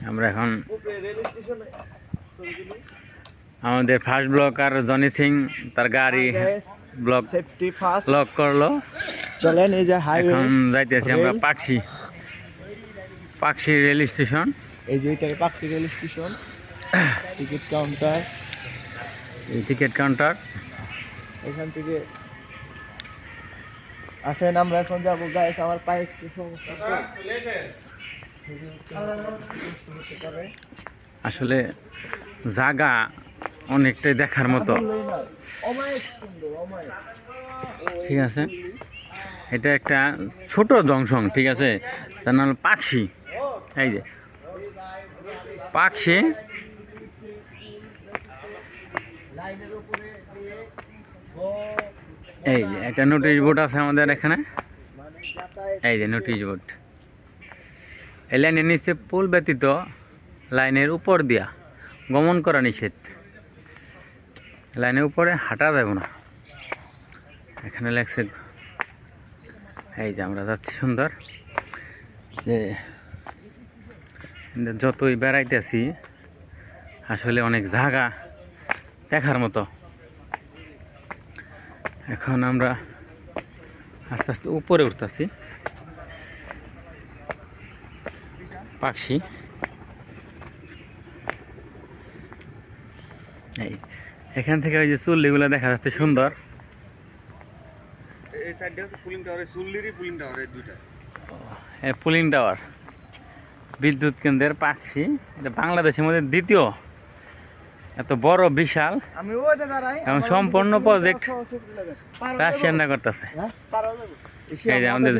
আমরা এখন আমাদের ফার্স্ট ব্লকার জনি সিং তার গাড়ি ব্লক সেফটি ফার্স্ট ব্লক করলো। চলেন এই যে হাইওয়ে এখন যাইতেছি আমরা পাকশি রেল স্টেশন। এই যে এটাই Pakshi rail station, ticket counter. এই টিকিট কাউন্টার এখান থেকে আসেন আমরা এখন যাবো। গাইস আমার পায়ে একটু সমস্যা আসলে জায়গা অনেকটাই দেখার মতো, ঠিক আছে। এটা একটা ছোট জংশন, ঠিক আছে, তার নাম পাকশি। এই যে পাকশি, এই যে একটা নোটিশ বোর্ড আছে আমাদের এখানে। এই যে নোটিশ বোর্ড, এই লাইনের নিচে পুল ব্যতীত লাইনের উপর দিয়া গমন করা নিষেধ। লাইনের উপরে হাঁটা যাবে না, এখানে লেখছে। এই যে আমরা যাচ্ছি সুন্দর, যে যতই বেড়াইতেছি আসলে অনেক জায়গা দেখার মতো। এখন আমরা আস্তে আস্তে উপরে উঠতেছি। পাকশি, এই এখান থেকে ওই যে চুল্লিগুলো দেখা যাচ্ছে সুন্দর। এই সাইডে হচ্ছে পুলিং টাওয়ার, চুল্লিরই পুলিং টাওয়ার, এই দুইটা পুলিং টাওয়ার বিদ্যুৎ কেন্দ্রের পাকশি। এটা বাংলাদেশের মধ্যে দ্বিতীয় এত বড় বিশাল এবং সম্পূর্ণ প্রজেক্ট রাশিয়ান না করতেছে। এই যে আমাদের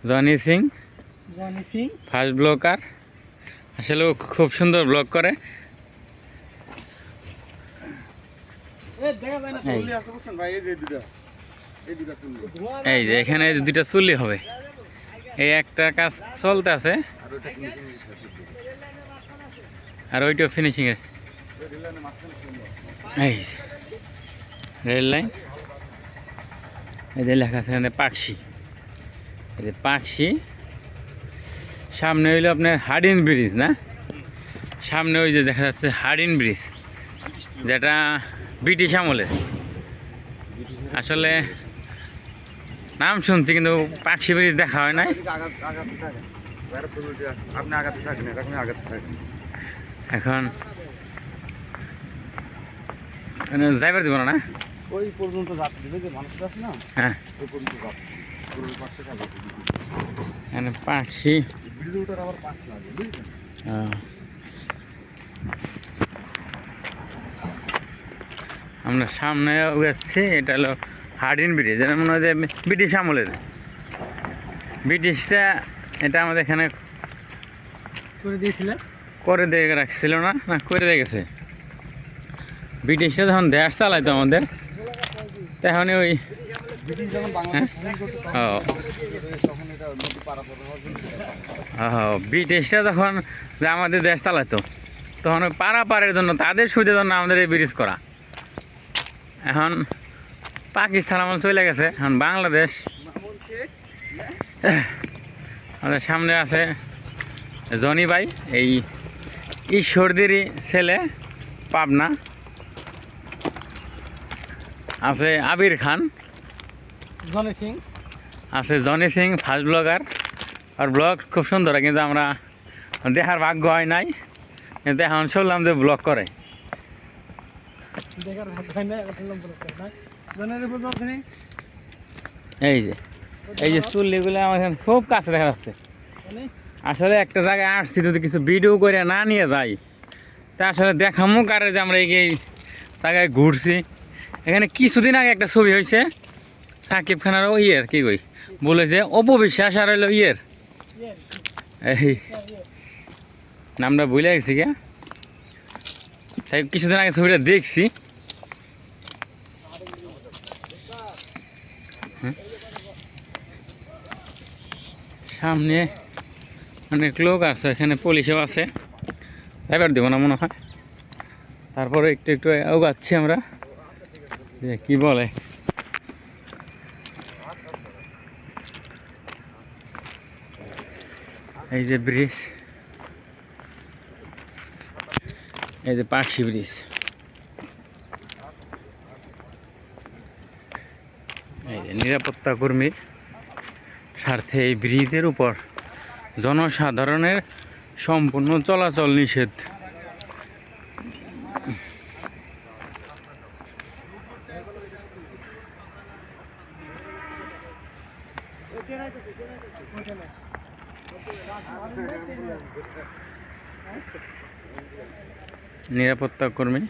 জনি সিং ফার্স্ট ব্লকার, আসলে ও খুব সুন্দর ব্লগ করে। এই যে এখানে দুইটা চুল্লি হবে, এই একটা কাজ চলতে আছে আর ওইটাও ফিনিশিং এ। এই রেল লাইন, এই যে লেখা আছে এখানে পাকশি। এই যে পাকশি, সামনে হইলো আপনার হার্ডিন ব্রিজ, না সামনে ওই যে দেখা যাচ্ছে হার্ডিন ব্রিজ, যেটা ব্রিটিশ আমলের। আসলে নাম শুনছি কিন্তু পাকশি ব্রিজ দেখা হয় নাই। এখন যাইবার দিব না, ওই পর্যন্ত যাচ্ছে যে মানুষ আছে না, হ্যাঁ ওই পর্যন্ত যাচ্ছে। এখানে পাকশি ব্রিজটার আবার পাশ লাগে, বুঝলেন? আমরা সামনে যাচ্ছি, এটা হলো হার্ডিন ব্রিজ। এটা মনে হয় যে ব্রিটিশ আমলের, ব্রিটিশটা এটা আমাদের এখানে করে দিয়েছিলেন, করে দিয়ে রাখছিল না, না করে দিয়ে গেছে। ব্রিটিশরা যখন দেশ চালাইতো আমাদের, তখন ওই ব্রিটিশরা যখন যে আমাদের দেশ চালাইতো, তখন ওই পারাপারের জন্য তাদের সুবিধার জন্য আমাদের এই ব্রিজ করা। এখন পাকিস্তান আমল চলে গেছে, এখন বাংলাদেশ। আমাদের সামনে আছে জনি ভাই, এই ঈশ্বরদেরই ছেলে, পাবনা। আছে আবির খান, জনি সিং আছে জনি সিং ফার্স্ট ব্লগার। আর ব্লগ খুব সুন্দর, কিন্তু আমরা দেখার ভাগ্য হয় নাই, কিন্তু এখন শুনলাম যে ব্লগ করে। এই যে এই যে চুল্লিগুলো আমার এখানে খুব কাছে দেখা যাচ্ছে। আসলে একটা জায়গায় আসছি, যদি কিছু ভিডিও করে না নিয়ে যাই তা আসলে দেখামো কারে যে আমরা এই জায়গায় ঘুরছি। এখানে কিছুদিন আগে একটা ছবি হয়েছে সাকিব খানের, ও ইয়ের কি কই বলেছে অপবিশ্বাস আর হইলো ইয়ের, এই নামটা ভুলে গেছি কে, তাই কিছুদিন আগে ছবিটা দেখছি। সামনে অনেক লোক আছে, এখানে পুলিশও আছে, এবার দেবো না মনে হয়। তারপরে একটু একটু এগোচ্ছি আমরা, যে কি বলে এই যে ব্রিজ, এই যে পাখি ব্রিজ। এই যে নিরাপত্তা কর্মীর স্বার্থে এই ব্রিজের উপর জনসাধারণের সম্পূর্ণ চলাচল নিষেধ। নিরাপত্তা কর্মী